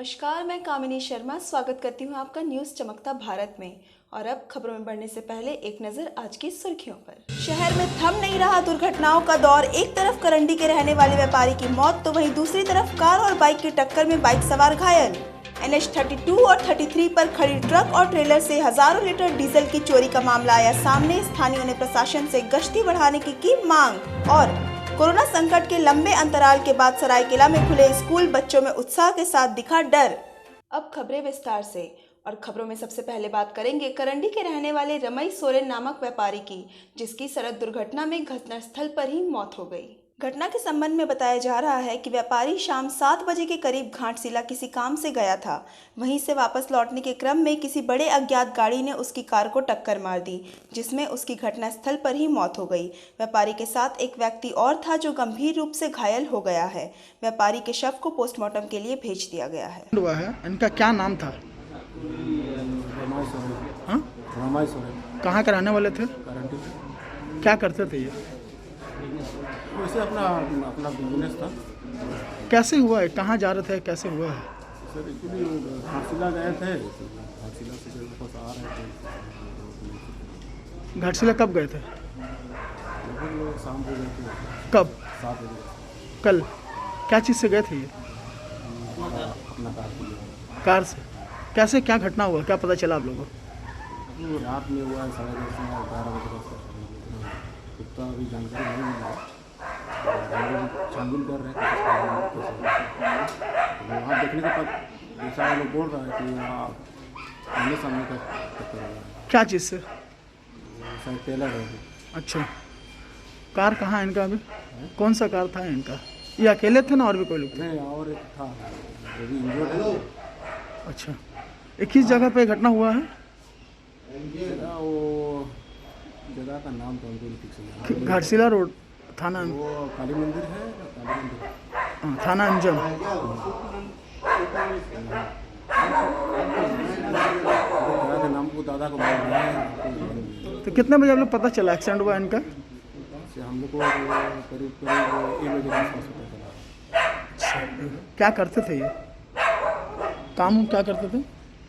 नमस्कार, मैं कामिनी शर्मा स्वागत करती हूं आपका न्यूज़ चमकता भारत में। और अब खबरों में बढ़ने से पहले एक नज़र आज की सुर्खियों पर। शहर में थम नहीं रहा दुर्घटनाओं का दौर। एक तरफ करंडी के रहने वाले व्यापारी की मौत तो वहीं दूसरी तरफ कार और बाइक की टक्कर में बाइक सवार घायल। NH 32 और 33 पर खड़ी ट्रक और ट्रेलर से हजारों लीटर डीजल की चोरी का मामला आया सामने। स्थानीयों ने प्रशासन से गश्ती बढ़ाने की मांग। और कोरोना संकट के लंबे अंतराल के बाद सरायकेला में खुले स्कूल, बच्चों में उत्साह के साथ दिखा डर। अब खबरें विस्तार से। और खबरों में सबसे पहले बात करेंगे करंडी के रहने वाले रमई सोरेन नामक व्यापारी की, जिसकी सड़क दुर्घटना में घटनास्थल पर ही मौत हो गई। घटना के संबंध में बताया जा रहा है कि व्यापारी शाम 7 बजे के करीब घाटशिला किसी काम से गया था। वहीं से वापस लौटने के क्रम में किसी बड़े अज्ञात गाड़ी ने उसकी कार को टक्कर मार दी, जिसमें उसकी घटनास्थल पर ही मौत हो गई। व्यापारी के साथ एक व्यक्ति और था जो गंभीर रूप से घायल हो गया है। व्यापारी के शव को पोस्टमार्टम के लिए भेज दिया गया है। हुआ है, इनका क्या नाम था? हाँ? कहाँ के रहने वाले थे? क्या करते थे ये? वैसे अपना बिजनेस था। कैसे हुआ है? कहाँ जा रहे थे? कैसे हुआ है? सर एक्चुअली घाटशिला गए थे, घाटशिला से जब वापस आ रहे थे। घाटशिला कब गए थे? लगभग शाम को गए थे। कब? 7 बजे। कल? क्या चीज़ से गए थे ये? अपना कार से। कार से? कैसे, क्या घटना हुआ, क्या पता चला आप लोगों को? वो रात में हुआ है 11:30 12 बजे तक। कुत्ता अभी जानकारी नहीं मिला, छानबीन कर रहे हैं। वहाँ देखने के बाद दूसरा लोग बोल रहा है कि वहाँ आमने सामने का टक्कर हुआ है। क्या चीज़ से? शायद टेलर है। अच्छा, कार कहाँ है इनका अभी? कौन सा कार था इनका? ये अकेले थे ना और भी कोई लोग थे? नहीं, और एक था वो भी इंजर्ड है। अच्छा, एक किस जगह पे घटना हुआ है? वो जगह का नाम तो हमको नहीं ठीक से याद है। घाटशिला रोड, थाना? वो काली मंदिर है, काली मंदिर। हाँ, थाना अंजम। जगह के नाम को दादा को बोल रहे हैं। तो कितने बजे आप लोग पता चला एक्सीडेंट हुआ इनका? से हम लोग को करीब 1 बजे के आसपास पता चला। क्या करते थे ये? काम क्या करते थे?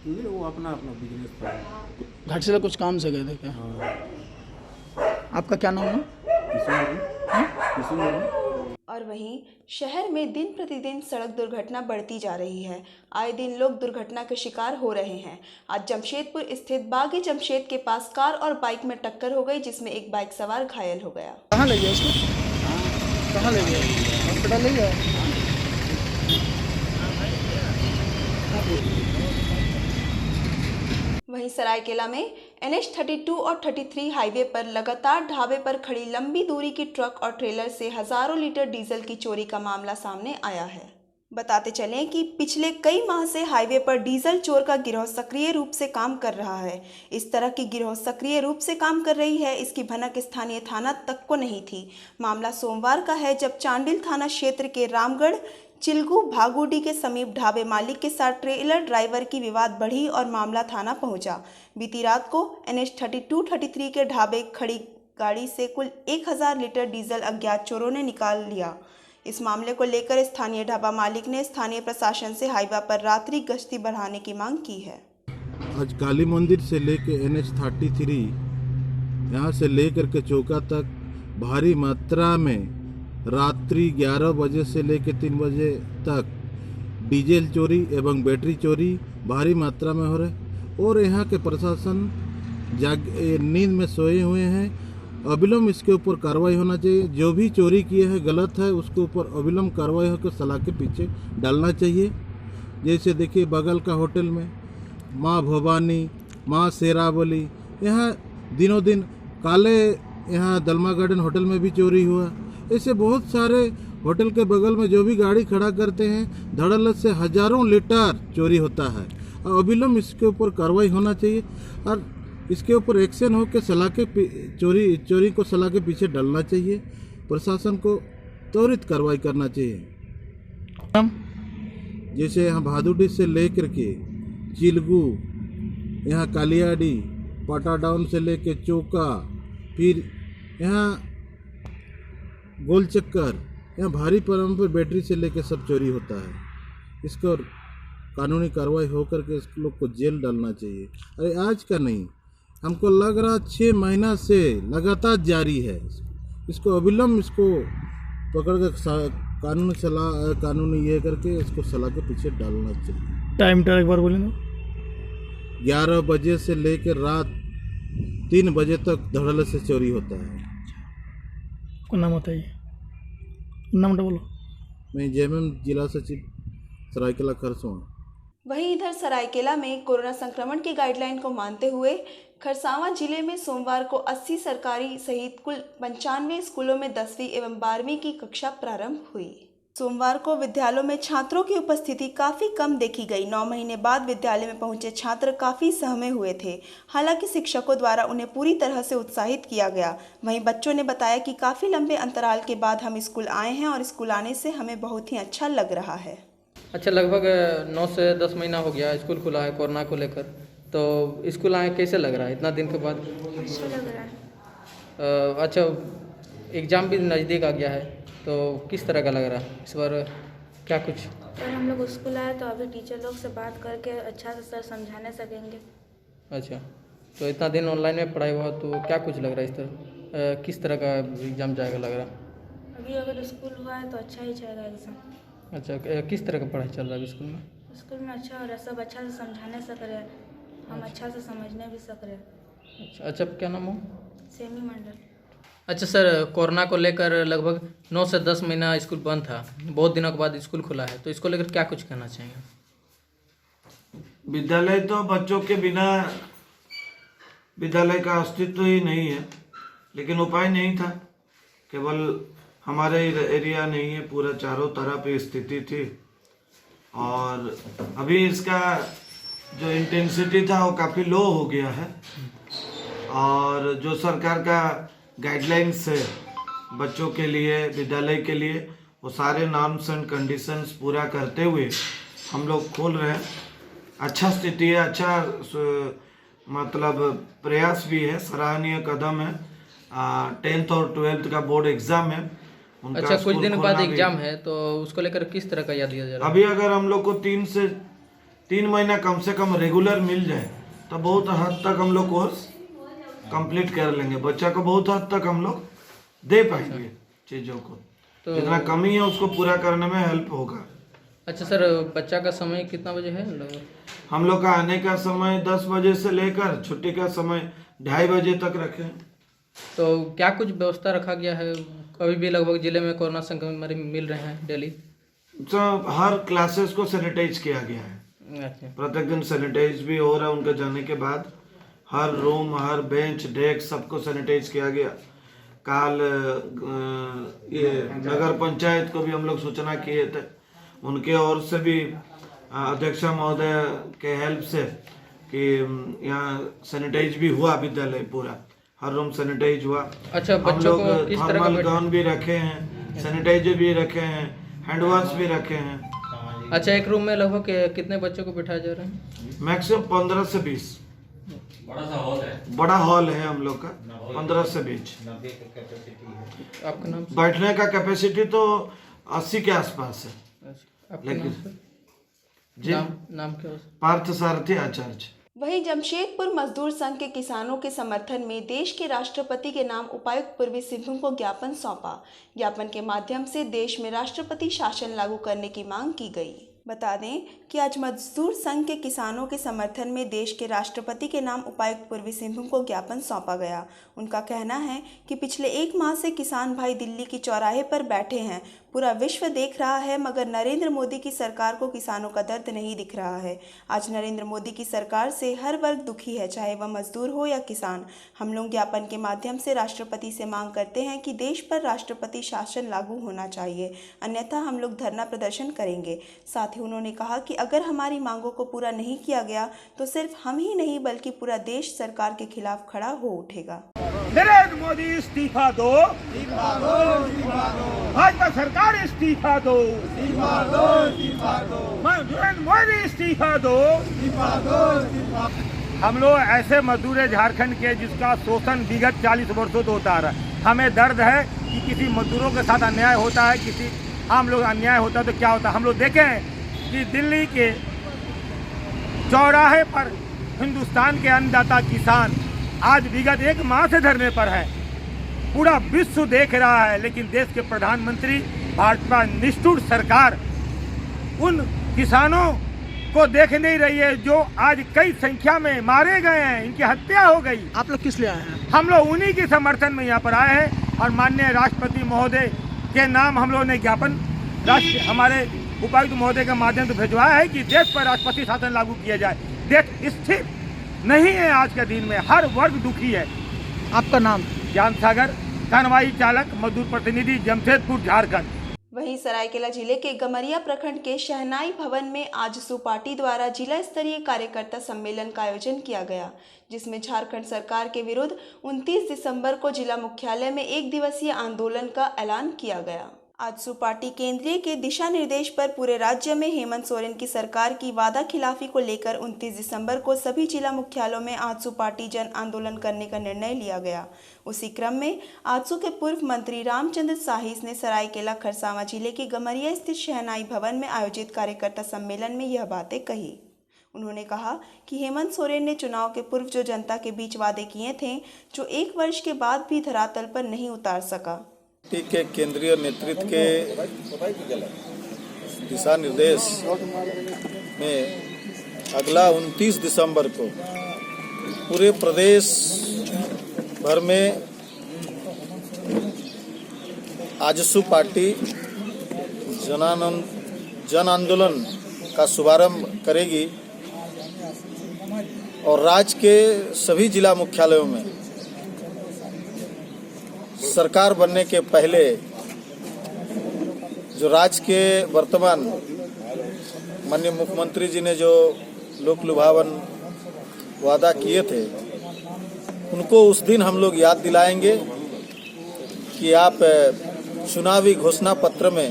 ये वो अपना बिजनेस था। घाटशिला कुछ काम से गए थे क्या? हाँ, आपका क्या नाम है? किसी में और वहीं शहर में दिन प्रतिदिन सड़क दुर्घटना बढ़ती जा रही है। आए दिन लोग दुर्घटना के शिकार हो रहे हैं। आज जमशेदपुर स्थित बागी जमशेद के पास कार और बाइक में टक्कर हो गई, जिसमें एक बाइक सवार घायल हो गया। कहाँ ले गया इसको? कहाँ ले गया? हॉस्पिटल ले गया? वहीं सरायकेला में NH 32 और 33 हाईवे पर लगातार ढाबे पर खड़ी लंबी दूरी की ट्रक और ट्रेलर से हजारों लीटर डीजल की चोरी का मामला सामने आया है। बताते चलें कि पिछले कई माह से हाईवे पर डीजल चोर का गिरोह सक्रिय रूप से काम कर रहा है। इस तरह की गिरोह सक्रिय रूप से काम कर रही है, इसकी भनक स्थानीय थाना तक को नहीं थी। मामला सोमवार का है, जब चांडिल थाना क्षेत्र के रामगढ़ चिलगू भागुडी के समीप ढाबे मालिक के साथ ट्रेलर ड्राइवर की विवाद बढ़ी और मामला थाना पहुंचा। बीती रात को NH 32-33 के ढाबे खड़ी गाड़ी से कुल 1000 लीटर डीजल अज्ञात चोरों ने निकाल लिया। इस मामले को लेकर स्थानीय ढाबा मालिक ने स्थानीय प्रशासन से हाईवे पर रात्रि गश्ती बढ़ाने की मांग की है। आज काली मंदिर से लेकर NH 33 यहाँ से लेकर के चौका तक भारी मात्रा में रात्रि 11 बजे से लेकर 3 बजे तक डीजल चोरी एवं बैटरी चोरी भारी मात्रा में हो रहे, और यहाँ के प्रशासन नींद में सोए हुए हैं। अविलंब इसके ऊपर कार्रवाई होना चाहिए। जो भी चोरी किए हैं गलत है, उसके ऊपर अविलंब कार्रवाई होकर सलाह के पीछे डालना चाहिए। जैसे देखिए बगल का होटल में माँ भवानी, माँ शेरावली, यहाँ दिनों दिन काले, यहाँ दलमा गार्डन होटल में भी चोरी हुआ। ऐसे बहुत सारे होटल के बगल में जो भी गाड़ी खड़ा करते हैं, धड़ल्ले से हजारों लीटर चोरी होता है। और अविलंब इसके ऊपर कार्रवाई होना चाहिए और इसके ऊपर एक्शन हो के सलाह के चोरी को सलाह के पीछे डालना चाहिए। प्रशासन को त्वरित कार्रवाई करना चाहिए। जैसे यहाँ भादुडी से लेकर के चिलगू, यहाँ कालियाडी, पाटाडाउन से लेकर चौका, फिर यहाँ गोल चक्कर, यहाँ भारी परम पर बैटरी से लेकर सब चोरी होता है। इसको कानूनी कार्रवाई होकर के इस लोग को जेल डालना चाहिए। अरे आज का नहीं, हमको लग रहा 6 महीना से लगातार जारी है। इसको अविलंब इसको पकड़ कर कानूनी ये करके इसको सलाह के पीछे डालना चाहिए। टाइम टेल एक बार बोलें तो। 11 बजे से लेकर रात 3 बजे तक धड़ल्ले से चोरी होता है। आपका नाम बताइए, नाम बोलो। मैं जेएमएम जिला सचिव सरायकेला खरसावां। वहीं इधर सरायकेला में कोरोना संक्रमण की गाइडलाइन को मानते हुए खरसावां जिले में सोमवार को 80 सरकारी सहित कुल 95 स्कूलों में 10वीं एवं 12वीं की कक्षा प्रारंभ हुई। सोमवार को विद्यालयों में छात्रों की उपस्थिति काफ़ी कम देखी गई। 9 महीने बाद विद्यालय में पहुंचे छात्र काफ़ी सहमे हुए थे। हालांकि शिक्षकों द्वारा उन्हें पूरी तरह से उत्साहित किया गया। वहीं बच्चों ने बताया कि काफ़ी लंबे अंतराल के बाद हम स्कूल आए हैं और स्कूल आने से हमें बहुत ही अच्छा लग रहा है। अच्छा, लगभग 9 से 10 महीना हो गया स्कूल खुला है कोरोना को लेकर, तो स्कूल आए कैसे लग रहा है इतना दिन के बाद? अच्छा लग रहा है। अच्छा, एग्ज़ाम भी नज़दीक आ गया है, तो किस तरह का लग रहा है इस बार? क्या कुछ और हम लोग स्कूल आए तो अभी टीचर लोग से बात करके अच्छा से सर समझाने सकेंगे। अच्छा, तो इतना दिन ऑनलाइन में पढ़ाई हुआ तो क्या कुछ लग रहा है इस तरह? किस तरह का एग्ज़ाम जाएगा लग रहा? अभी अगर स्कूल हुआ है तो अच्छा ही जाएगा एग्ज़ाम। अच्छा, किस तरह का पढ़ाई चल रहा है स्कूल में? स्कूल में अच्छा हो रहा है, सब अच्छा से समझाने सक रहे हैं, हम अच्छा से समझने भी सक रहे हैं। अच्छा, क्या नाम हो? सेमी मंडल। अच्छा सर, कोरोना को लेकर लगभग 9 से 10 महीना स्कूल बंद था, बहुत दिनों के बाद स्कूल खुला है, तो इसको लेकर क्या कुछ कहना चाहेंगे? विद्यालय तो बच्चों के बिना विद्यालय का अस्तित्व ही नहीं है, लेकिन उपाय नहीं था। केवल हमारे एरिया नहीं है, पूरा चारों तरफ स्थिति थी और अभी इसका जो इंटेंसिटी था वो काफ़ी लो हो गया है और जो सरकार का गाइडलाइंस है बच्चों के लिए, विद्यालय के लिए, वो सारे नॉर्म्स एंड कंडीशंस पूरा करते हुए हम लोग खोल रहे हैं। अच्छा स्थिति है, अच्छा मतलब प्रयास भी है, सराहनीय कदम है। 10th और 12th का बोर्ड एग्जाम है उनका। अच्छा, कुछ दिन बाद एग्जाम है, तो उसको लेकर किस तरह का याद दिया जा रहा है? अभी अगर हम लोग को 3 महीना कम से कम रेगुलर मिल जाए तो बहुत हद तक हम लोग कोर्स कंप्लीट कर लेंगे। बच्चा को बहुत हद तक हम लोग दे पाएंगे चीज़ों को, तो जितना कमी है उसको पूरा करने में हेल्प होगा। अच्छा सर, बच्चा का समय कितना बजे है? हम लोग का आने का समय 10 बजे से लेकर छुट्टी का समय 2:30 बजे तक रखें। तो क्या कुछ व्यवस्था रखा गया है? अभी भी लगभग जिले में कोरोना संक्रमण मरीज मिल रहे हैं डेली। तो हर क्लासेस को सैनिटाइज किया गया है। अच्छा, प्रत्येक दिन सैनिटाइज भी हो रहा है उनके जाने के बाद। हर रूम, हर बेंच, डेस्क सबको सैनिटाइज किया गया। काल ये नगर पंचायत को भी हम लोग सूचना किए थे, उनके ओर से भी अध्यक्ष महोदय के हेल्प से कि यहाँ सैनिटाइज भी हुआ, विद्यालय पूरा हर रूम सैनिटाइज हुआ। अच्छा, हम बच्चों लोग को किस तरह थर्मल का गन भी रखे हैं, सैनिटाइजर भी रखे हैं, हैंड वॉश भी रखे हैं। अच्छा, एक रूम में लगभग कितने बच्चों को बिठाया जा रहा है? मैक्सिमम 15 से 20। बड़ा हॉल है हम लोग का, 15 से 20। आपका नाम? बैठने का कैपेसिटी तो 80 के आसपास है। अच्छा, आपका नाम सर? जी, नाम क्या है? पार्थ सारथी आचार्य। वहीं जमशेदपुर मजदूर संघ के किसानों के समर्थन में देश के राष्ट्रपति के नाम उपायुक्त पूर्वी सिंहभूम को ज्ञापन सौंपा। ज्ञापन के माध्यम से देश में राष्ट्रपति शासन लागू करने की मांग की गई। बता दें कि आज मजदूर संघ के किसानों के समर्थन में देश के राष्ट्रपति के नाम उपायुक्त पूर्वी सिंहभूम को ज्ञापन सौंपा गया। उनका कहना है कि पिछले 1 माह से किसान भाई दिल्ली की चौराहे पर बैठे हैं। पूरा विश्व देख रहा है, मगर नरेंद्र मोदी की सरकार को किसानों का दर्द नहीं दिख रहा है। आज नरेंद्र मोदी की सरकार से हर वर्ग दुखी है, चाहे वह मजदूर हो या किसान। हम लोग ज्ञापन के माध्यम से राष्ट्रपति से मांग करते हैं कि देश पर राष्ट्रपति शासन लागू होना चाहिए, अन्यथा हम लोग धरना प्रदर्शन करेंगे। साथ ही उन्होंने कहा कि अगर हमारी मांगों को पूरा नहीं किया गया तो सिर्फ हम ही नहीं बल्कि पूरा देश सरकार के खिलाफ खड़ा हो उठेगा। नरेंद्र मोदी इस्तीफा दो, भाजपा सरकार इस्तीफा दो, नरेंद्र मोदी इस्तीफा दो। हम लोग ऐसे मजदूर है झारखंड के जिसका शोषण विगत 40 वर्षों से होता आ रहा है। हमें दर्द है कि किसी मजदूरों के साथ अन्याय होता है, किसी आम लोग अन्याय होता है तो क्या होता है। हम लोग देखें कि दिल्ली के चौराहे पर हिंदुस्तान के अन्नदाता किसान आज विगत 1 माह से धरने पर है। पूरा विश्व देख रहा है, लेकिन देश के प्रधानमंत्री भाजपा निष्ठुर सरकार उन किसानों को देख नहीं रही है जो आज कई संख्या में मारे गए हैं, इनकी हत्या हो गई। आप लोग किस लिए आए हैं? हम लोग उन्हीं के समर्थन में यहाँ पर आए हैं और माननीय राष्ट्रपति महोदय के नाम हम लोगों ने ज्ञापन हमारे उपायुक्त महोदय के माध्यम से भिजवाया है कि देश पर राष्ट्रपति शासन लागू किया जाए। देश स्थिर नहीं है, आज के दिन में हर वर्ग दुखी है। आपका नाम? ज्ञान सागर, कानवाई चालक, मजदूर प्रतिनिधि, जमशेदपुर, झारखंड। वहीं सरायकेला जिले के गमरिया प्रखंड के शहनाई भवन में आजसू पार्टी द्वारा जिला स्तरीय कार्यकर्ता सम्मेलन का आयोजन किया गया, जिसमें झारखंड सरकार के विरुद्ध 29 दिसंबर को जिला मुख्यालय में 1 दिवसीय आंदोलन का ऐलान किया गया। आजसू पार्टी केंद्रीय के दिशा निर्देश पर पूरे राज्य में हेमंत सोरेन की सरकार की वादा खिलाफी को लेकर 29 दिसंबर को सभी जिला मुख्यालयों में आजसू पार्टी जन आंदोलन करने का निर्णय लिया गया। उसी क्रम में आजसू के पूर्व मंत्री रामचंद्र साहिस ने सरायकेला खरसावां जिले के गमरिया स्थित शहनाई भवन में आयोजित कार्यकर्ता सम्मेलन में यह बातें कही। उन्होंने कहा कि हेमंत सोरेन ने चुनाव के पूर्व जो जनता के बीच वादे किए थे, जो 1 वर्ष के बाद भी धरातल पर नहीं उतार सका। पार्टी के केंद्रीय नेतृत्व के दिशा निर्देश में अगला 29 दिसंबर को पूरे प्रदेश भर में आजसू पार्टी जन आंदोलन का शुभारंभ करेगी और राज्य के सभी जिला मुख्यालयों में सरकार बनने के पहले जो राज्य के वर्तमान माननीय मुख्यमंत्री जी ने जो लोक लुभावन वादा किए थे, उनको उस दिन हम लोग याद दिलाएंगे कि आप चुनावी घोषणा पत्र में,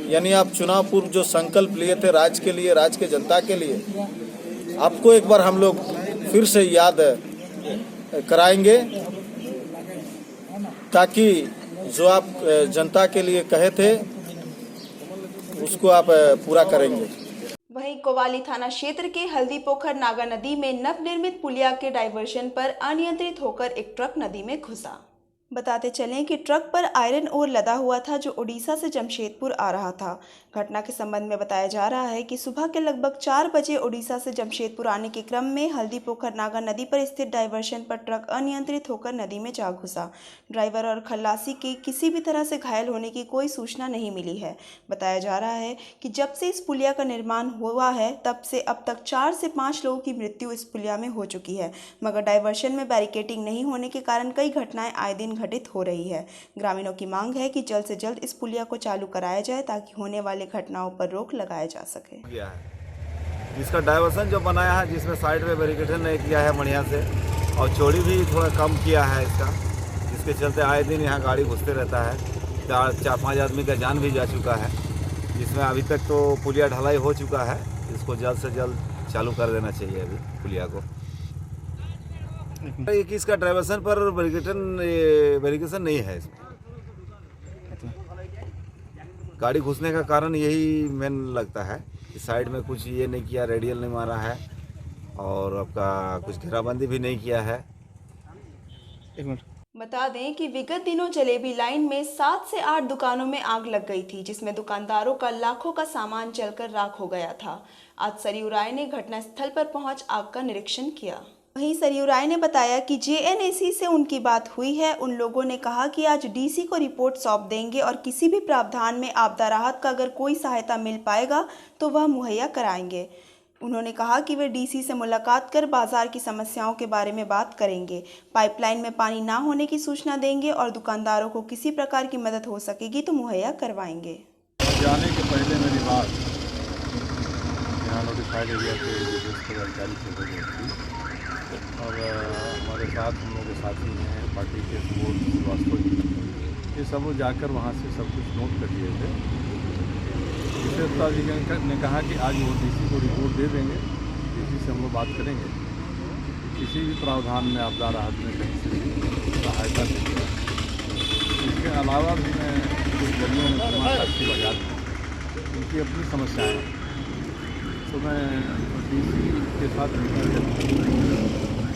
यानी आप चुनाव पूर्व जो संकल्प लिए थे राज्य के लिए, राज्य के जनता के लिए, आपको एक बार हम लोग फिर से याद कराएंगे, ताकि जो आप जनता के लिए कहे थे उसको आप पूरा करेंगे। वहीं कोवाली थाना क्षेत्र के हल्दी पोखर नागा नदी में नवनिर्मित पुलिया के डायवर्शन पर अनियंत्रित होकर एक ट्रक नदी में घुसा। बताते चलें कि ट्रक पर आयरन ओर लदा हुआ था जो उड़ीसा से जमशेदपुर आ रहा था। घटना के संबंध में बताया जा रहा है कि सुबह के लगभग 4 बजे उड़ीसा से जमशेदपुर आने के क्रम में हल्दी पोखर नागा नदी पर स्थित डायवर्शन पर ट्रक अनियंत्रित होकर नदी में जा घुसा। ड्राइवर और खल्लासी के किसी भी तरह से घायल होने की कोई सूचना नहीं मिली है। बताया जा रहा है कि जब से इस पुलिया का निर्माण हुआ है तब से अब तक 4 से 5 लोगों की मृत्यु इस पुलिया में हो चुकी है, मगर डायवर्शन में बैरिकेडिंग नहीं होने के कारण कई घटनाएं आए दिन घटित हो रही है। ग्रामीणों की मांग है कि जल्द से जल्द इस पुलिया को चालू कराया जाए ताकि होने वाले घटनाओं पर रोक लगाया जा सके। इसका डायवर्सन जो बनाया है, जिसमें साइड में बैरिकेडिंग नहीं किया है बढ़िया से, और चौड़ी भी थोड़ा कम किया है इसका, जिसके चलते आए दिन यहाँ गाड़ी घुसते रहता है। 4-5 आदमी का जान भी जा चुका है, जिसमें अभी तक तो पुलिया ढलाई हो चुका है। इसको जल्द से जल्द चालू कर देना चाहिए अभी पुलिया को। एक इसका डायवर्सन पर बैरिकेशन नहीं है इसमें। गाड़ी घुसने का कारण यही मेन लगता है कि साइड में कुछ ये नहीं किया, रेडियल नहीं मारा है और आपका कुछ घेराबंदी भी नहीं किया है। बता दें कि विगत दिनों जलेबी लाइन में 7 से 8 दुकानों में आग लग गई थी, जिसमें दुकानदारों का लाखों का सामान जलकर राख हो गया था। आज सरयू राय ने घटनास्थल पर पहुंच आग का निरीक्षण किया। वहीं सरयू राय ने बताया कि JNAC से उनकी बात हुई है। उन लोगों ने कहा कि आज DC को रिपोर्ट सौंप देंगे और किसी भी प्रावधान में आपदा राहत का अगर कोई सहायता मिल पाएगा तो वह मुहैया कराएंगे। उन्होंने कहा कि वे DC से मुलाकात कर बाजार की समस्याओं के बारे में बात करेंगे, पाइपलाइन में पानी ना होने की सूचना देंगे और दुकानदारों को किसी प्रकार की मदद हो सकेगी तो मुहैया करवाएंगे। जाने के पहले मेरी बात यहाँ नोटिफाइड एरिया के अधिकारी से हो गई थी और हमारे साथ हम लोग के साथी हैं पार्टी के सुबोध श्रीवास्तव जी, ये सब लोग जाकर वहाँ से सब कुछ नोट कर लिए थे। विशेषता ने कहा कि आज वो DC को रिपोर्ट दे देंगे, DC से हम लोग बात करेंगे किसी भी प्रावधान में आपदा राहत में कहीं से सहायता देंगे। इसके अलावा भी मैं कुछ गलियों में बाजार उनकी अपनी समस्याएँ, तो मैं डीसी के साथ मिलकर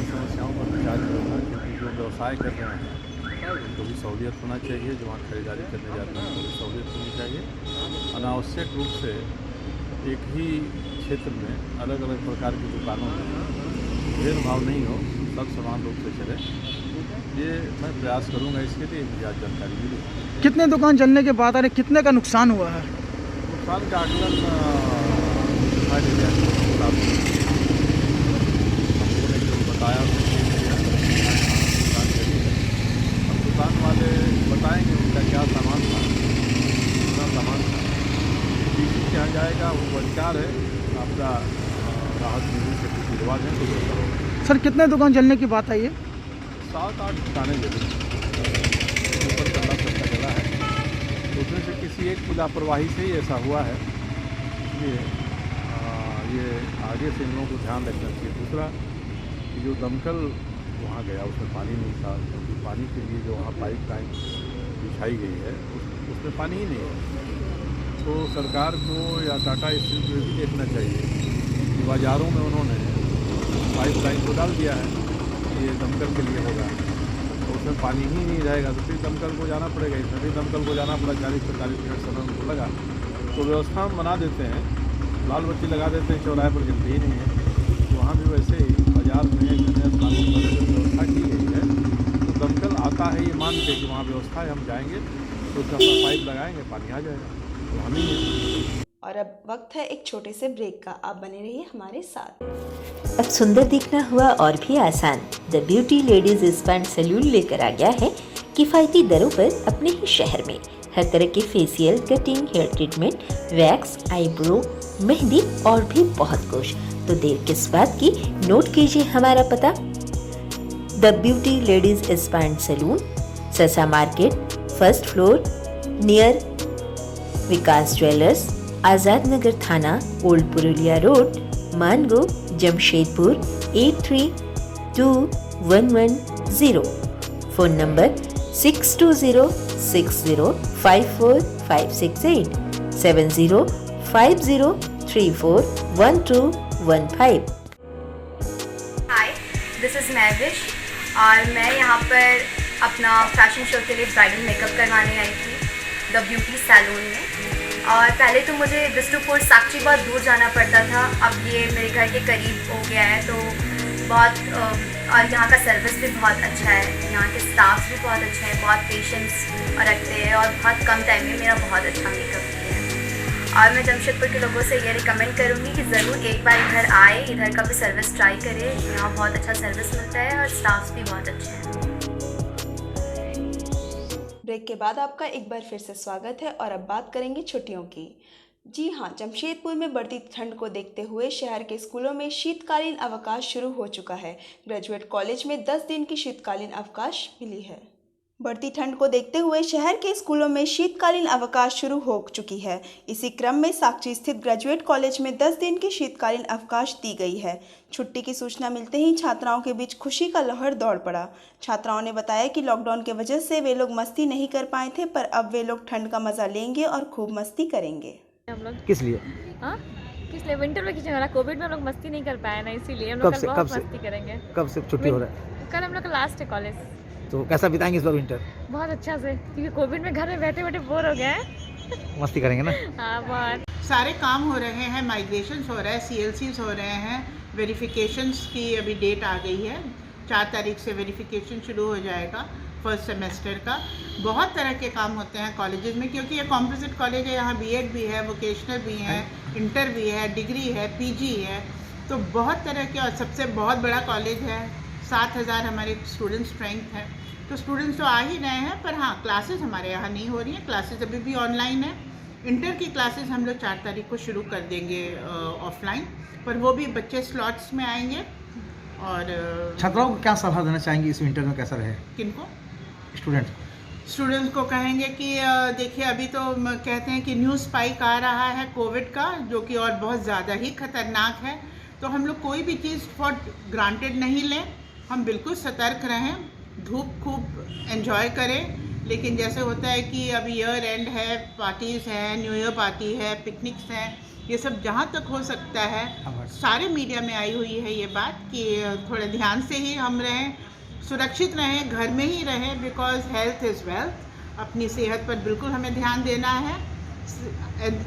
समस्याओं पर विचार करना, क्योंकि जो व्यवसाय कर रहे हैं उनको भी सहूलियत होना चाहिए, जो वहाँ खरीदारी करने जाते हैं उनको भी सहूलियत होनी चाहिए। अनावश्यक रूप से एक ही क्षेत्र में अलग अलग प्रकार की दुकानों में भेदभाव नहीं हो, सब समान रूप से चले, ये मैं प्रयास करूँगा। इसके लिए मुझे आज जानकारी मिली। कितने दुकान जलने के बाद अरे कितने का नुकसान हुआ है? नुकसान का आकलन हमने जो बताया अब दुकान वाले बताएंगे उनका क्या सामान था, कितना सामान था। डीसी के यहाँ जाएगा, वो अधिकार है, आपका राहत निधि से कुछ दिलवा दें तो बेहतर होगा। सर कितने दुकान जलने की बात आई है? 7-8 दुकानें जली, ऊपर चलना सकता चला है, तो उसमें से किसी एक की लापरवाही से ही ऐसा हुआ है। इसलिए ये आगे से इन लोगों को ध्यान रखना चाहिए। दूसरा कि जो दमकल वहाँ गया उसमें पानी नहीं था, क्योंकि पानी के लिए जो वहाँ पाइप लाइन बिछाई गई है उसमें पानी ही नहीं है। तो सरकार को या टाटा स्टील को भी देखना चाहिए कि बाज़ारों में उन्होंने पाइप लाइन को डाल दिया है, ये दमकल के लिए होगा, तो उसमें पानी ही नहीं रहेगा, तो फिर दमकल को जाना पड़ेगा। इसमें भी दमकल को जाना पड़ा, 40-45 मिनट समय उनको लगा। तो व्यवस्था हम बना देते हैं, लाल बत्ती लगा देते हैं, चौराहे पर जलती ही नहीं है। तो वहाँ भी वैसे ही बाजार में व्यवस्था की गई है, तो दमकल आता है ये मान के कि वहाँ व्यवस्था है, हम जाएंगे तो उसका अपना पाइप लगाएंगे, पानी आ जाएगा, तो हम ही है। और अब वक्त है एक छोटे से ब्रेक का, आप बने रहिए हमारे साथ। अब सुंदर दिखना हुआ और भी आसान, the beauty ladies spa and salon लेकर आ गया है किफ़ायती दरों पर अपने ही शहर में हर तरह के facial, cutting, hair treatment, wax, eyebrow, mehndi और भी बहुत कुछ। तो देर किस बात की, नोट कीजिए हमारा पता, the beauty ladies spa and salon, Sasa market, first floor, near Vikas jewellers, Azad Nagar थाना, old Purulia road, Mango, Jamshedpur 832110। Phone number 6206054568 7050341215। Hi, this is Mahvish और मैं यहाँ पर अपना फैशन शो के लिए ब्राइडल मेकअप करवाने आई थी द ब्यूटी सैलून में। और पहले तो मुझे बिष्णुपुर साक्षी बहुत दूर जाना पड़ता था, अब ये मेरे घर के करीब हो गया है, तो बहुत और यहाँ का सर्विस भी बहुत अच्छा है, यहाँ के स्टाफ भी बहुत अच्छे हैं, बहुत पेशेंस रखते हैं और बहुत कम टाइम में मेरा बहुत अच्छा मेकअप किया है। और मैं जमशेदपुर के लोगों से ये रिकमेंड करूँगी कि ज़रूर एक बार इधर आए, इधर का भी सर्विस ट्राई करें, यहाँ बहुत अच्छा सर्विस मिलता है और स्टाफ भी बहुत अच्छे हैं। ब्रेक के बाद आपका एक बार फिर से स्वागत है और अब बात करेंगे छुट्टियों की। जी हाँ, जमशेदपुर में बढ़ती ठंड को देखते हुए शहर के स्कूलों में शीतकालीन अवकाश शुरू हो चुका है। ग्रेजुएट कॉलेज में 10 दिन की शीतकालीन अवकाश मिली है। बढ़ती ठंड को देखते हुए शहर के स्कूलों में शीतकालीन अवकाश शुरू हो चुकी है। इसी क्रम में साक्षी स्थित ग्रेजुएट कॉलेज में 10 दिन की शीतकालीन अवकाश दी गई है। छुट्टी की सूचना मिलते ही छात्राओं के बीच खुशी का लहर दौड़ पड़ा। छात्राओं ने बताया कि लॉकडाउन के वजह से वे लोग मस्ती नहीं कर पाए थे, पर अब वे लोग ठंड का मजा लेंगे और खूब मस्ती करेंगे। हम लोग किस लिए? हाँ, किस लिए? विंटर वेकेशन हो रहा है, कोविड में हम लोग मस्ती नहीं कर पाए ना, इसीलिए हम लोग कल बहुत मस्ती करेंगे। कब से छुट्टी हो रहा है? कल हम लोग का लास्ट है कॉलेज। तो कैसा बिताएंगे इस बार विंटर? बहुत अच्छा से, क्योंकि कोविड में घर में बैठे बैठे बोर हो गए हैं। मस्ती करेंगे ना? हाँ, बहुत सारे काम हो रहे हैं, माइग्रेशंस हो रहा है, CLCs हो रहे हैं, वेरिफिकेशंस की अभी डेट आ गई है, 4 तारीख से वेरिफिकेशन शुरू हो जाएगा फर्स्ट सेमेस्टर का। बहुत तरह के काम होते हैं कॉलेजेस में, क्योंकि ये कॉम्पोजिट कॉलेज है, यहाँ BEd भी है, वोकेशनल भी है, इंटर भी है, डिग्री है, PG है, तो बहुत तरह के। और सबसे बहुत बड़ा कॉलेज है, 7000 हमारे स्टूडेंट स्ट्रेंथ है, तो स्टूडेंट्स तो आ ही रहे हैं, पर हाँ क्लासेस हमारे यहाँ नहीं हो रही हैं, क्लासेस अभी भी ऑनलाइन है। इंटर की क्लासेस हम लोग 4 तारीख को शुरू कर देंगे ऑफलाइन, पर वो भी बच्चे स्लॉट्स में आएंगे। और छात्राओं को क्या सलाह देना चाहेंगे इस विंटर में, कैसा रहे? किनको? स्टूडेंट्स को कहेंगे कि देखिए अभी तो कहते हैं कि न्यू स्पाइक आ रहा है कोविड का, जो कि और बहुत ज़्यादा ही खतरनाक है, तो हम लोग कोई भी चीज़ फॉर ग्रांटेड नहीं लें, हम बिल्कुल सतर्क रहें, धूप खूब एंजॉय करें। लेकिन जैसे होता है कि अब ईयर एंड है, पार्टीज़ हैं, न्यू ईयर पार्टी है, पिकनिक्स हैं, ये सब जहाँ तक हो सकता है सारे मीडिया में आई हुई है ये बात कि थोड़ा ध्यान से ही हम रहें, सुरक्षित रहें, घर में ही रहें, बिकॉज हेल्थ इज़ वेल्थ। अपनी सेहत पर बिल्कुल हमें ध्यान देना है।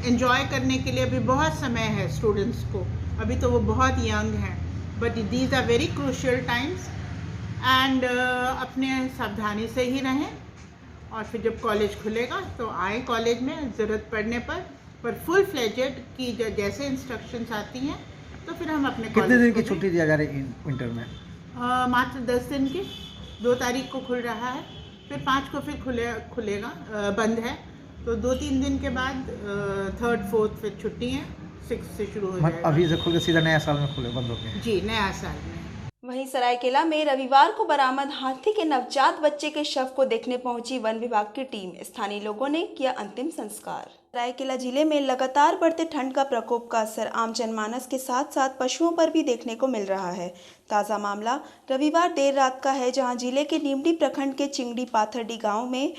एंजॉय करने के लिए अभी बहुत समय है स्टूडेंट्स को, अभी तो वो बहुत यंग हैं, but these are very crucial times and अपने सावधानी से ही रहें। और फिर जब कॉलेज खुलेगा तो आए कॉलेज में ज़रूरत पड़ने पर फुल फ्लेजेड की जैसे इंस्ट्रक्शंस आती हैं तो फिर हम अपने कितने दिन की छुट्टी दिया जा रही है विंटर में? मात्र 10 दिन की। 2 तारीख को खुल रहा है, फिर 5 को फिर खुलेगा, बंद है, तो 2-3 दिन के बाद 3rd 4th फिर छुट्टी है, 6 से शुरू हो जाएगा। अभी से खुल के सीधा नया साल में खुले बंद हो गए? जी, नया साल में। वहीं सरायकेला में रविवार को बरामद हाथी के नवजात बच्चे के शव को देखने पहुंची वन विभाग की टीम। स्थानीय लोगों ने किया अंतिम संस्कार। सरायकेला जिले में लगातार बढ़ते ठंड का प्रकोप का असर आम जनमानस के साथ साथ पशुओं पर भी देखने को मिल रहा है। ताज़ा मामला रविवार देर रात का है, जहां जिले के नीमडी प्रखंड के चिंगड़ी पाथरडी गांव में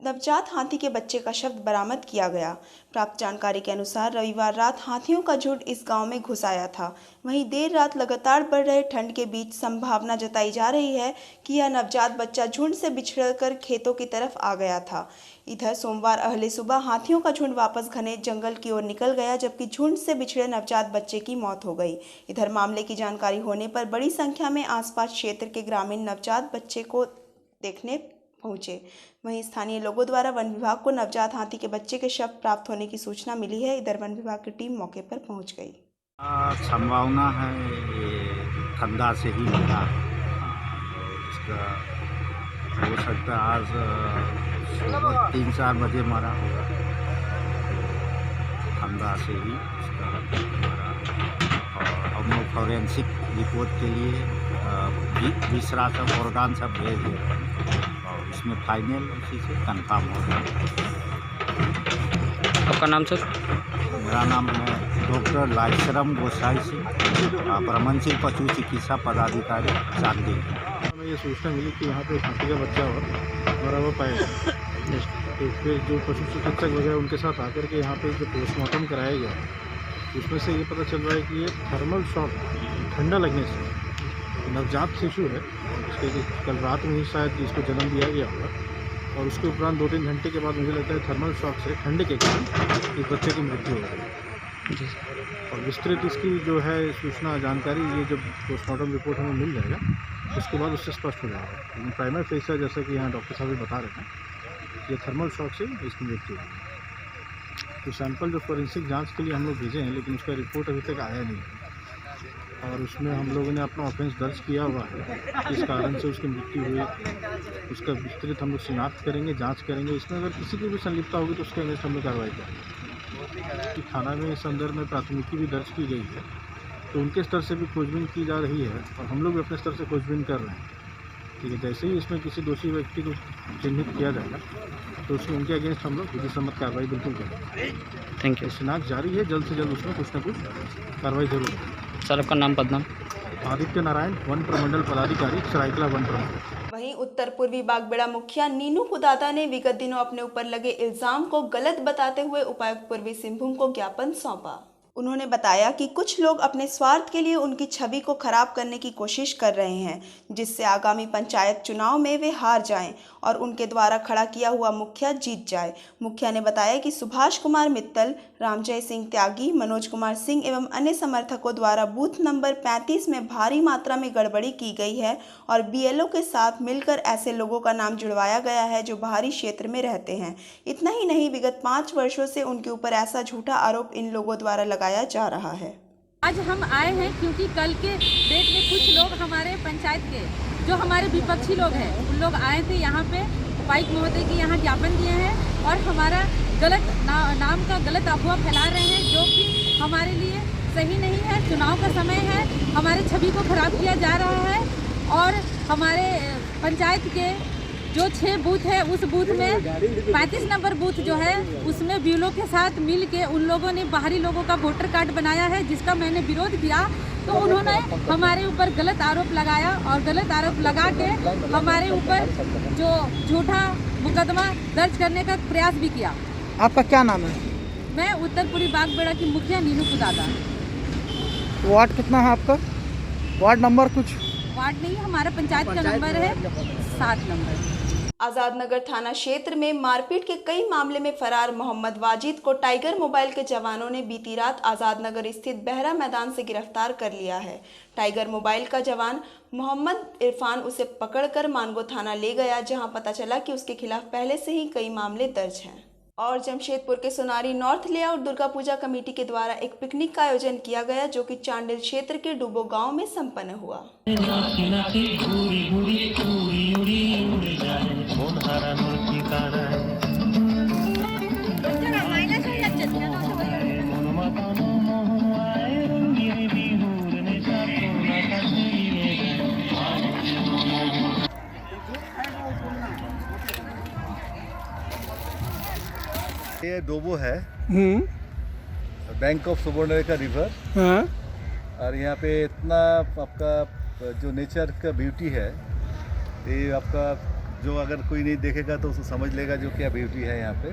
नवजात हाथी के बच्चे का शव बरामद किया गया। प्राप्त जानकारी के अनुसार रविवार रात हाथियों का झुंड इस गांव में घुस आया था। वहीं देर रात लगातार बढ़ रहे ठंड के बीच संभावना जताई जा रही है कि यह नवजात बच्चा झुंड से बिछड़कर खेतों की तरफ आ गया था। इधर सोमवार अहले सुबह हाथियों का झुंड वापस घने जंगल की ओर निकल गया, जबकि झुंड से बिछड़े नवजात बच्चे की मौत हो गई। इधर मामले की जानकारी होने पर बड़ी संख्या में आसपास क्षेत्र के ग्रामीण नवजात बच्चे को देखने पहुंचे। वहीं स्थानीय लोगों द्वारा वन विभाग को नवजात हाथी के बच्चे के शव प्राप्त होने की सूचना मिली है। इधर वन विभाग की टीम मौके पर पहुंच गई। संभावना है ये ठंडा से ही मिला, इसका हो सकता है आज 3-4 बजे मारा होगा, ठंडा से ही इसका मारा। और हम लोग फॉरेंसिक रिपोर्ट के लिए दूसरा सब ऑर्गन सब भेज दिए और उसमें फाइनल उसी से कंफर्म हो गया। आपका नाम सर? मेरा नाम है डॉक्टर लाइसरम गोसाई सिंह, ब्रह्मणसिंह पशु चिकित्सा पदाधिकारी चांदी। हमें ये सूचना मिली कि यहाँ पे हाथी का बच्चा मरा हुआ पाया गया, तो फिर जो पशु चिकित्सक वगैरह उनके साथ आकर के यहाँ पे जो पोस्टमार्टम कराया गया, उसमें से ये पता चल रहा है कि ये थर्मल शॉक, ठंडा लगने से नवजात शिशु है, उसके कल रात में ही शायद इसको जन्म दिया गया होगा और उसके उपरांत 2-3 घंटे के बाद मुझे लगता है थर्मल शॉक से ठंड के कारण इस बच्चे की मृत्यु हो गई। और विस्तृत इसकी जो है सूचना जानकारी ये जब पोस्टमार्टम रिपोर्ट हमें मिल जाएगा उसके बाद उससे स्पष्ट हो जाएगा। लेकिन प्राइमरी फेस है, जैसा कि यहाँ डॉक्टर साहब भी बता रहे हैं, ये थर्मल शॉक से इसकी मृत्यु हुई। तो सैंपल जो फॉरेंसिक जांच के लिए हम लोग भेजे हैं, लेकिन उसका रिपोर्ट अभी तक आया नहीं है और उसमें हम लोगों ने अपना ऑफेंस दर्ज किया हुआ है, इस कारण से उसकी मृत्यु हुई। उसका विस्तृत हम लोग शिनाख्त करेंगे, जांच करेंगे। इसमें अगर किसी की भी संलिप्तता होगी तो उसके अगेंस्ट हम लोग कार्रवाई करेंगे। कि थाना में इस संदर्भ में प्राथमिकी भी दर्ज की गई है, तो उनके स्तर से भी खोजबीन की जा रही है और हम लोग भी अपने स्तर से खोजबीन कर रहे हैं। ठीक है, जैसे ही इसमें किसी दोषी व्यक्ति को चिन्हित किया जाएगा तो उसमें उनके अगेंस्ट हम लोग विधि सम्मत कार्रवाई बिल्कुल करेंगे। Thank you. शिनाख्त जारी है, जल्द से जल्द उसमें कुछ न कुछ कार्रवाई जरूर है। सर आपका नाम पदनाम? आदित्य नारायण, वन प्रमंडल पदाधिकारी, सरायकेला वन प्रमंडल। वहीं उत्तर पूर्वी बागबेड़ा मुखिया नीनू खुदादा ने विगत दिनों अपने ऊपर लगे इल्जाम को गलत बताते हुए उपायुक्त पूर्वी सिंहभूम को ज्ञापन सौंपा। उन्होंने बताया कि कुछ लोग अपने स्वार्थ के लिए उनकी छवि को खराब करने की कोशिश कर रहे हैं, जिससे आगामी पंचायत चुनाव में वे हार जाएं और उनके द्वारा खड़ा किया हुआ मुखिया जीत जाए। मुखिया ने बताया कि सुभाष कुमार मित्तल, रामजय सिंह त्यागी, मनोज कुमार सिंह एवं अन्य समर्थकों द्वारा बूथ नंबर 35 में भारी मात्रा में गड़बड़ी की गई है और BLO के साथ मिलकर ऐसे लोगों का नाम जुड़वाया गया है जो बाहरी क्षेत्र में रहते हैं। इतना ही नहीं, विगत 5 वर्षों से उनके ऊपर ऐसा झूठा आरोप इन लोगों द्वारा लगाया जा रहा है। आज हम आए हैं क्योंकि कल के डेट में कुछ लोग हमारे पंचायत के जो हमारे विपक्षी लोग हैं, उन लोग आए थे यहाँ पे, उपायुक्त महोदय की यहाँ ज्ञापन दिए हैं और हमारा गलत नाम का गलत अफवाह फैला रहे हैं, जो कि हमारे लिए सही नहीं है। चुनाव का समय है, हमारे छवि को खराब किया जा रहा है और हमारे पंचायत के जो 6 बूथ है, उस बूथ में 35 नंबर बूथ जो है उसमें BLO के साथ मिल के उन लोगों ने बाहरी लोगों का वोटर कार्ड बनाया है, जिसका मैंने विरोध किया। तो उन्होंने हमारे ऊपर गलत आरोप लगाया और गलत आरोप लगा के हमारे ऊपर जो झूठा मुकदमा दर्ज करने का प्रयास भी किया। आपका क्या नाम है? मैं उत्तरपुरी बागबेड़ा की मुखिया नीनू पुदादा। वार्ड कितना है आपका? वार्ड नंबर कुछ? वार्ड नहीं, हमारा पंचायत का नंबर है 7 नंबर। आजादनगर थाना क्षेत्र में मारपीट के कई मामले में फरार मोहम्मद वाजिद को टाइगर मोबाइल के जवानों ने बीती रात आजादनगर स्थित बहरा मैदान से गिरफ्तार कर लिया है। टाइगर मोबाइल का जवान मोहम्मद इरफान उसे पकड़कर मानगो थाना ले गया, जहां पता चला कि उसके खिलाफ पहले से ही कई मामले दर्ज हैं। और जमशेदपुर के Sonari north layout Durga Puja committee के द्वारा एक पिकनिक का आयोजन किया गया, जो कि चांडिल क्षेत्र के डुबो गांव में संपन्न हुआ। ये डोबो है, बैंक ऑफ सुवर्णरेखा रिवर। और यहाँ पे इतना आपका जो नेचर का ब्यूटी है, ये आपका जो अगर कोई नहीं देखेगा तो उसको समझ लेगा जो क्या ब्यूटी है यहाँ पे।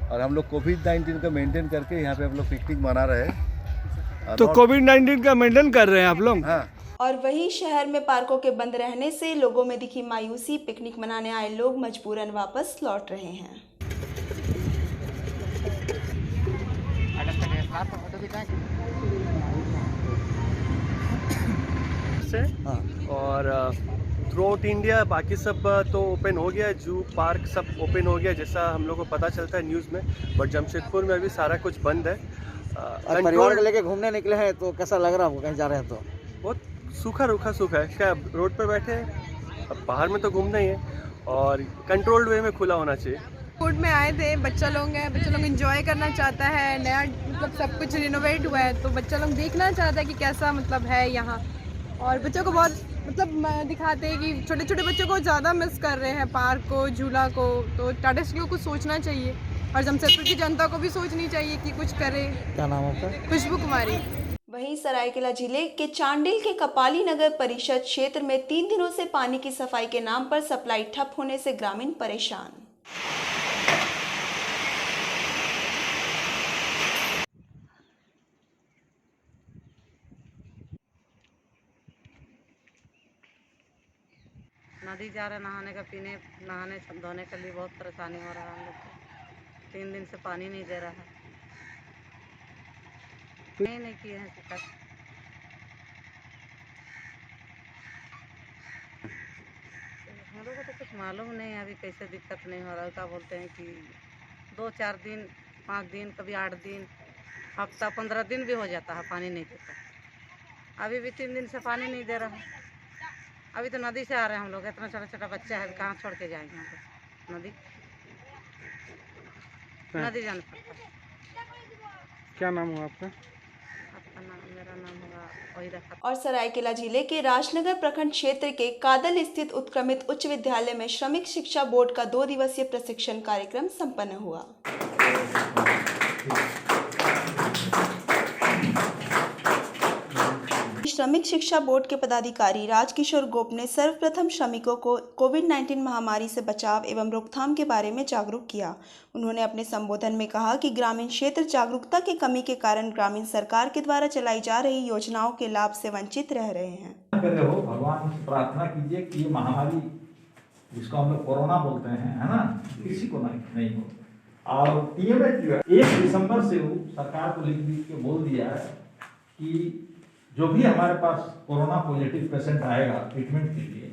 और हम लोग कोविड-19 का मेंटेन करके यहाँ पे हम लोग पिकनिक मना रहे हैं। तो कोविड-19 का मेंटेन कर रहे हैं आप लोग? हाँ। और वहीं शहर में पार्कों के बंद रहने से लोगों में दिखी मायूसी। पिकनिक मनाने आए लोग मजबूरन वापस लौट रहे हैं। और थ्रू आउट इंडिया बाकी सब तो ओपन हो गया, जू पार्क सब ओपन हो गया जैसा हम लोग को पता चलता है न्यूज़ में। बट जमशेदपुर में अभी सारा कुछ बंद है। परिवार को लेके घूमने निकले हैं तो कैसा लग रहा है आपको? कहीं जा रहे हैं तो बहुत सूखा है। क्या रोड पे बैठे हैं? अब बाहर में तो घूमना ही है और कंट्रोल्ड वे में खुला होना चाहिए। फूड में आए थे, बच्चा लोग एंजॉय करना चाहता है। नया मतलब सब कुछ रिनोवेट हुआ है तो बच्चा लोग देखना चाहता है कि कैसा मतलब है यहाँ। और बच्चों को बहुत मतलब दिखाते हैं कि छोटे छोटे बच्चों को ज़्यादा मिस कर रहे हैं पार्क को, झूला को। तो टाटा स्टील को सोचना चाहिए और जमशेदपुर की जनता को भी सोचनी चाहिए कि कुछ करे। क्या नाम है आपका? खुशबू कुमारी। वहीं सरायकेला जिले के चांडिल के कपाली नगर परिषद क्षेत्र में 3 दिनों से पानी की सफाई के नाम पर सप्लाई ठप होने से ग्रामीण परेशान। नदी जा रहे नहाने का, नहाने धोने के लिए बहुत परेशानी हो रहा है हम लोग को। 3 दिन से पानी नहीं दे रहा है। नहीं किए हैं शिकायत। हम लोग को तो कुछ मालूम नहीं है अभी कैसे दिक्कत नहीं हो रहा है। क्या बोलते हैं कि 2-4 दिन, 5 दिन, कभी 8 दिन, हफ्ता 15 दिन भी हो जाता है पानी नहीं देता। अभी भी 3 दिन से पानी नहीं दे रहा है। अभी तो नदी से आ रहे हैं हम लोग। इतना छोटा छोटा बच्चा है, कहाँ छोड़ के जाएंगे हम लोग? नदी जाना पड़ता है। क्या नाम हुआ आपका? मेरा नाम होगा ओहिरा। और सरायकेला जिले के राजनगर प्रखंड क्षेत्र के कादल स्थित उत्क्रमित उच्च विद्यालय में श्रमिक शिक्षा बोर्ड का 2 दिवसीय प्रशिक्षण कार्यक्रम संपन्न हुआ। श्रमिक शिक्षा बोर्ड के पदाधिकारी राजकिशोर गोप ने सर्वप्रथम श्रमिकों को कोविड-19 महामारी से बचाव एवं रोकथाम के बारे में जागरूक किया। उन्होंने अपने संबोधन में कहा कि ग्रामीण क्षेत्र जागरूकता की कमी के कारण ग्रामीण सरकार के द्वारा चलाई जा रही योजनाओं के लाभ से वंचित रह रहे हैं। भगवान से प्रार्थना कीजिए कि ये महामारी जिसको हम लोग कोरोना बोलते हैं, है ना, किसी को नहीं हो। और टीएमएच जो है 1 दिसंबर से सरकार को लिख के बोल दिया है कि जो भी हमारे पास कोरोना पॉजिटिव पेशेंट आएगा ट्रीटमेंट के लिए,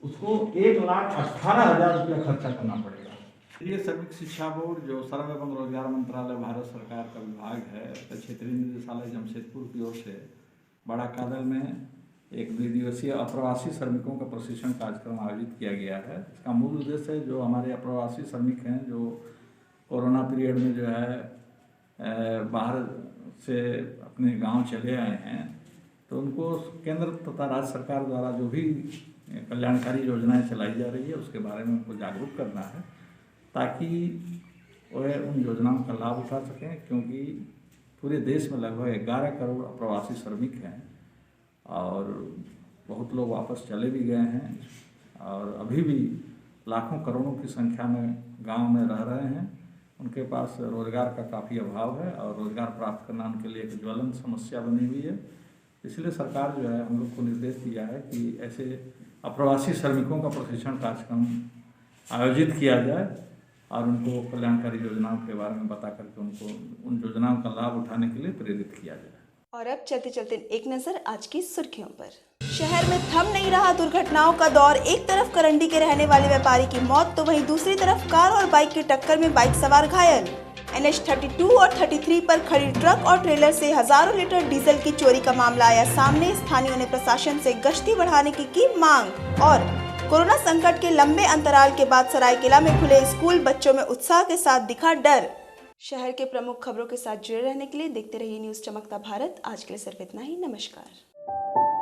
उसको 1,18,000 रुपया खर्चा करना पड़ेगा। ये श्रमिक शिक्षा बोर्ड जो श्रम एवं रोजगार मंत्रालय भारत सरकार का विभाग है, क्षेत्रीय निदेशालय जमशेदपुर की ओर से बड़ा कादल में एक 2 दिवसीय अप्रवासी श्रमिकों का प्रशिक्षण कार्यक्रम आयोजित किया गया है। इसका मूल उद्देश्य है जो हमारे अप्रवासी श्रमिक हैं जो कोरोना पीरियड में जो है बाहर से अपने गांव चले आए हैं, तो उनको केंद्र तथा राज्य सरकार द्वारा जो भी कल्याणकारी योजनाएं चलाई जा रही है उसके बारे में उनको जागरूक करना है ताकि वह उन योजनाओं का लाभ उठा सकें। क्योंकि पूरे देश में लगभग 11 करोड़ अप्रवासी श्रमिक हैं और बहुत लोग वापस चले भी गए हैं और अभी भी लाखों करोड़ों की संख्या में गांव में रह रहे हैं। उनके पास रोज़गार का काफ़ी अभाव है और रोज़गार प्राप्त करना उनके लिए एक ज्वलंत समस्या बनी हुई है। इसलिए सरकार जो है हम लोग को निर्देश दिया है कि ऐसे अप्रवासी श्रमिकों का प्रशिक्षण कार्यक्रम आयोजित किया जाए और उनको कल्याणकारी योजनाओं के बारे में बता करके उनको उन योजनाओं का लाभ उठाने के लिए प्रेरित किया जाए। और अब चलते चलते एक नजर आज की सुर्खियों पर। शहर में थम नहीं रहा दुर्घटनाओं का दौर। एक तरफ करंडी के रहने वाले व्यापारी की मौत तो वहीं दूसरी तरफ कार और बाइक की टक्कर में बाइक सवार घायल। NH 32 और 33 पर खड़ी ट्रक और ट्रेलर से हजारों लीटर डीजल की चोरी का मामला आया सामने। स्थानीयों ने प्रशासन से गश्ती बढ़ाने की मांग। और कोरोना संकट के लंबे अंतराल के बाद सरायकेला में खुले स्कूल, बच्चों में उत्साह के साथ दिखा डर। शहर के प्रमुख खबरों के साथ जुड़े रहने के लिए देखते रहिए न्यूज़ चमकता भारत। आज के लिए सिर्फ इतना ही। नमस्कार।